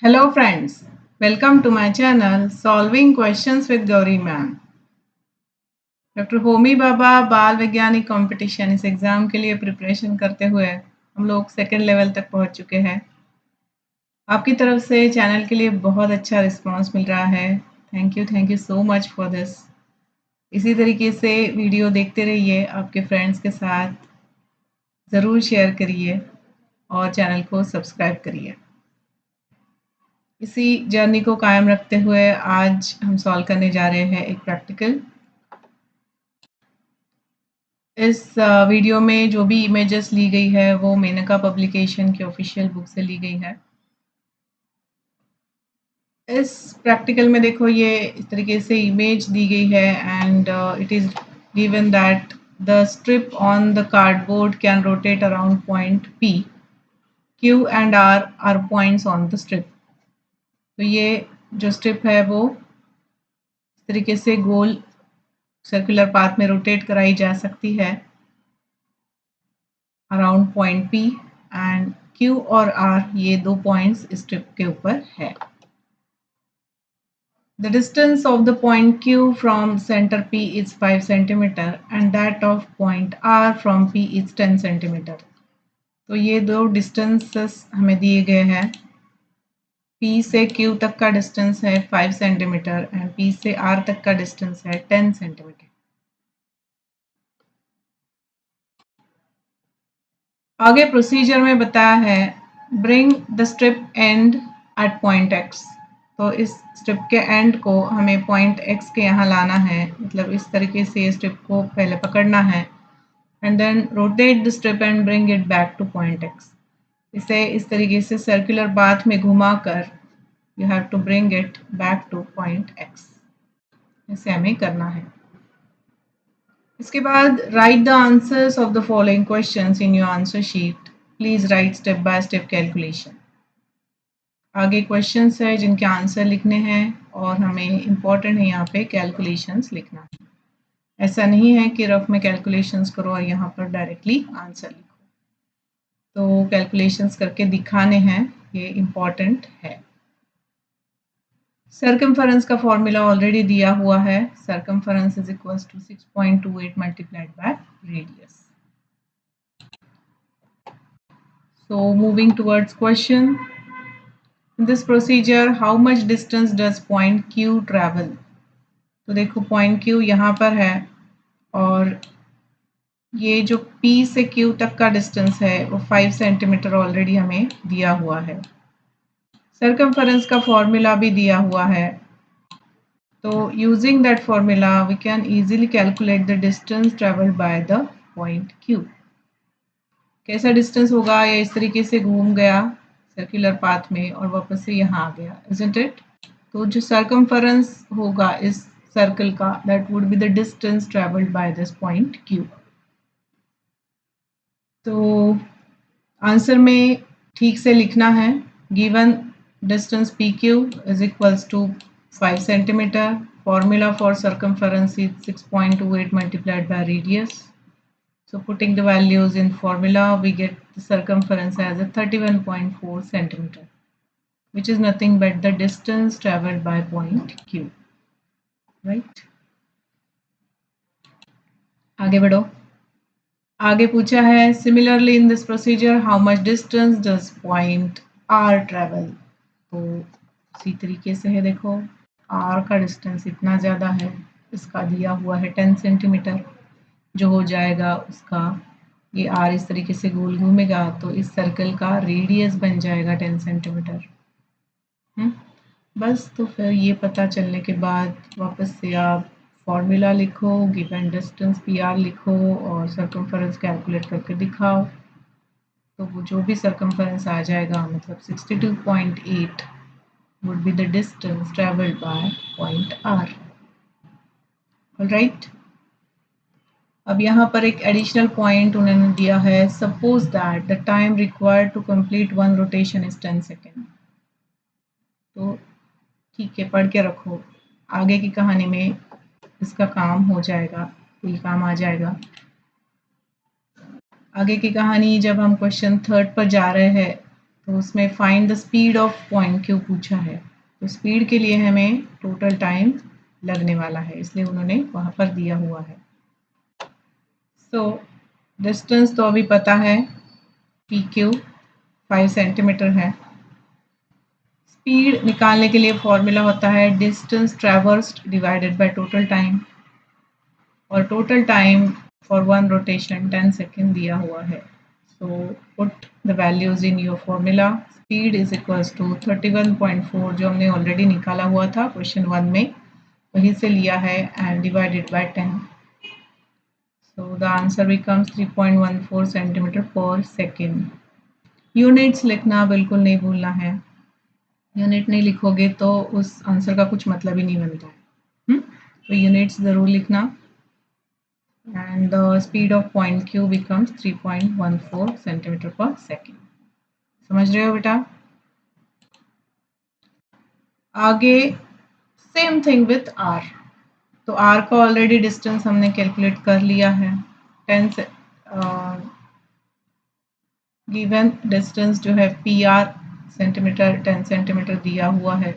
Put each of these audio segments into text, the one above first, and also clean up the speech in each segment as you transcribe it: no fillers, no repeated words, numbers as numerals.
Hello friends, welcome to my channel Solving Questions with Gauri Ma'am। Doctor Homi Bhabha बाल वैज्ञानिक competition इस exam के लिए प्रिपरेशन करते हुए हम लोग सेकेंड लेवल तक पहुंच चुके हैं। आपकी तरफ से चैनल के लिए बहुत अच्छा रिस्पांस मिल रहा है। Thank you so much for this. इसी तरीके से वीडियो देखते रहिए, आपके फ्रेंड्स के साथ ज़रूर शेयर करिए और चैनल को सब्सक्राइब करिए। इसी जर्नी को कायम रखते हुए आज हम सॉल्व करने जा रहे हैं एक प्रैक्टिकल। इस वीडियो में जो भी इमेजेस ली गई है वो मेनका पब्लिकेशन की ऑफिशियल बुक से ली गई है। इस प्रैक्टिकल में देखो ये इस तरीके से इमेज दी गई है and it is given that the strip on the cardboard can rotate around point P, Q and R are points on the strip. तो ये जो स्ट्रिप है वो इस तरीके से गोल सर्कुलर पाथ में रोटेट कराई जा सकती है around point P and Q और R ये दो पॉइंट्स स्ट्रिप के ऊपर है। The distance of the point Q from center P is 5 cm and that of point R from P is 10 cm। तो ये दो डिस्टेंसेस हमें दिए गए हैं। P से Q तक का डिस्टेंस है 5 cm एंड P से R तक का डिस्टेंस है 10 cm। आगे प्रोसीजर में बताया है bring the strip and at point X। तो इस स्ट्रिप के एंड को हमें पॉइंट X के यहाँ लाना है, मतलब इस तरीके से स्ट्रिप को पहले पकड़ना है and then rotate the strip and bring it back to point X। इसे इस तरीके से सर्कुलर पाथ में घुमाकर you have to bring it back to point X। इसे हमें करना है। इसके बाद write the answers of the following questions in your answer sheet. Please write step by step calculation. आगे क्वेश्चंस है जिनके आंसर लिखने हैं और हमें इम्पोर्टेंट है यहाँ पे कैलकुलेशंस लिखना है। ऐसा नहीं है कि रफ में कैलकुलेशंस करो और यहाँ पर डायरेक्टली आंसर लिखो। तो कैलकुलेशंस करके दिखाने हैं, ये इम्पोर्टेंट है। सर्कमफरेंस का फॉर्मूला ऑलरेडी दिया हुआ है। Circumference is equals to 6.28 multiplied by radius. So moving towards question. In this procedure, how much distance does point Q travel? तो देखो point Q यहाँ पर है और ये जो P से Q तक का डिस्टेंस है वो 5 सेंटीमीटर ऑलरेडी हमें दिया हुआ है। सर्कमफरेंस का फॉर्मूला भी दिया हुआ है। तो using that formula we can easily calculate the distance travelled by the point Q। कैसा डिस्टेंस होगा, या इस तरीके से घूम गया सर्कुलर पाथ में और वापस से यहाँ आ गया, इजंट इट। तो जो सर्कमफरेंस होगा इस सर्कल का, that would be the distance travelled by this point Q। तो आंसर में ठीक से लिखना है। Given distance PQ is equals to 5 centimetre. Formula for circumference is 6.28 multiplied by radius. So putting the values in formula, we get the circumference as a 31.4 centimeter, which is nothing but the distance traveled by point Q, right? आगे बढ़ो। आगे पूछा है similarly in this procedure how much distance does point R travel। तो इसी तरीके से है, देखो R का डिस्टेंस इतना ज़्यादा है, इसका दिया हुआ है 10 सेंटीमीटर, जो हो जाएगा उसका ये R इस तरीके से गोल घूमेगा तो इस सर्कल का रेडियस बन जाएगा 10 सेंटीमीटर। बस तो फिर ये पता चलने के बाद वापस से आप फॉर्मूला लिखो, गिवन डिस्टेंस PR लिखो और सर्कमफरेंस कैलकुलेट करके दिखाओ। तो वो जो भी सर्कमफरेंस आ जाएगा, मतलब 62.8 would be the distance traveled by point R। Alright. अब यहाँ पर एक एडिशनल पॉइंट उन्होंने दिया है, suppose that the time required to complete one rotation is 10 second. तो ठीक है, पढ़ के रखो, आगे की कहानी में इसका काम हो जाएगा, ये काम आ जाएगा। आगे की कहानी जब हम क्वेश्चन 3 पर जा रहे हैं तो उसमें find the speed of point Q पूछा है, तो स्पीड के लिए हमें टोटल टाइम लगने वाला है, इसलिए उन्होंने वहाँ पर दिया हुआ है। सो डिस्टेंस तो अभी पता है, पी क्यू 5 सेंटीमीटर है। स्पीड निकालने के लिए फॉर्मूला होता है distance traversed divided by total time, और total time for one rotation 10 second दिया हुआ है। So put the values in your formula. Speed is equals to 31.4 जो हमने ऑलरेडी निकाला हुआ था क्वेश्चन 1 में, वहीं से लिया है, and divided by 10। So the answer becomes 3.14 centimetre पर सेकेंड। यूनिट्स लिखना बिल्कुल नहीं भूलना है, यूनिट नहीं लिखोगे तो उस आंसर का कुछ मतलब ही नहीं बनता है। तो यूनिट्स ज़रूर लिखना। And the speed of point Q becomes 3.14 centimetre पर सेकेंड। समझ रहे हो बेटा? आगे सेम थिंग विथ आर। तो आर का ऑलरेडी डिस्टेंस हमने कैलकुलेट कर लिया है। 10 गिवन डिस्टेंस जो है पी आर सेंटीमीटर 10 सेंटीमीटर दिया हुआ है,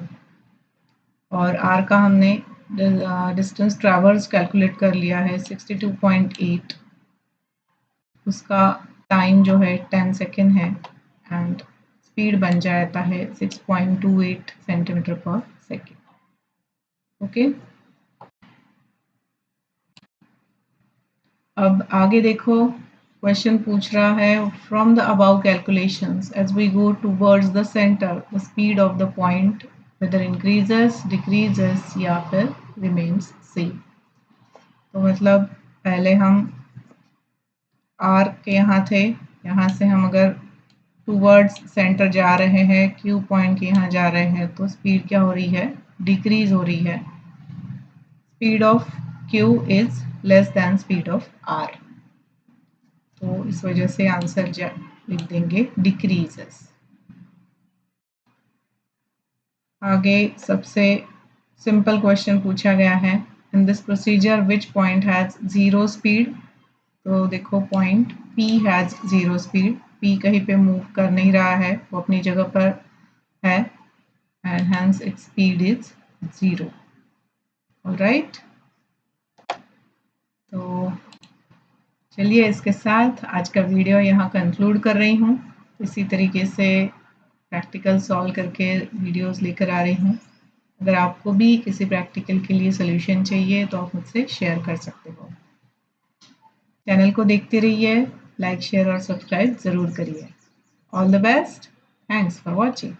और आर का हमने डिस्टेंस ट्रैवर्स कैलकुलेट कर लिया है 62.8, उसका टाइम जो है 10 सेकेंड है, एंड स्पीड बन जाता है 6.28 सेंटीमीटर पर सेकेंड। ओके, अब आगे देखो, क्वेश्चन पूछ रहा है from the above calculations as we go towards the centre the speed of the point whether increases decreases या फिर रिमेन्स सेम। तो मतलब पहले हम आर के यहाँ थे, यहाँ से हम अगर टूवर्ड्स सेंटर जा रहे हैं, क्यू पॉइंट के यहाँ जा रहे हैं, तो स्पीड क्या हो रही है? डिक्रीज हो रही है। Speed of Q is less than speed of R, तो इस वजह से आंसर लिख देंगे डिक्रीजेस। आगे सबसे सिंपल क्वेश्चन पूछा गया है, in this procedure which point has zero speed. तो देखो point P has zero speed, P कहीं पे मूव कर नहीं रहा है, वो अपनी जगह पर है, and hence its speed is zero. Alright, तो चलिए इसके साथ आज का वीडियो यहाँ कंक्लूड कर रही हूँ। इसी तरीके से प्रैक्टिकल सॉल्व करके वीडियोस लेकर आ रही हूँ। अगर आपको भी किसी प्रैक्टिकल के लिए सोल्यूशन चाहिए तो आप मुझसे शेयर कर सकते हो। चैनल को देखते रहिए, लाइक शेयर और सब्सक्राइब ज़रूर करिए। All the best, thanks for watching.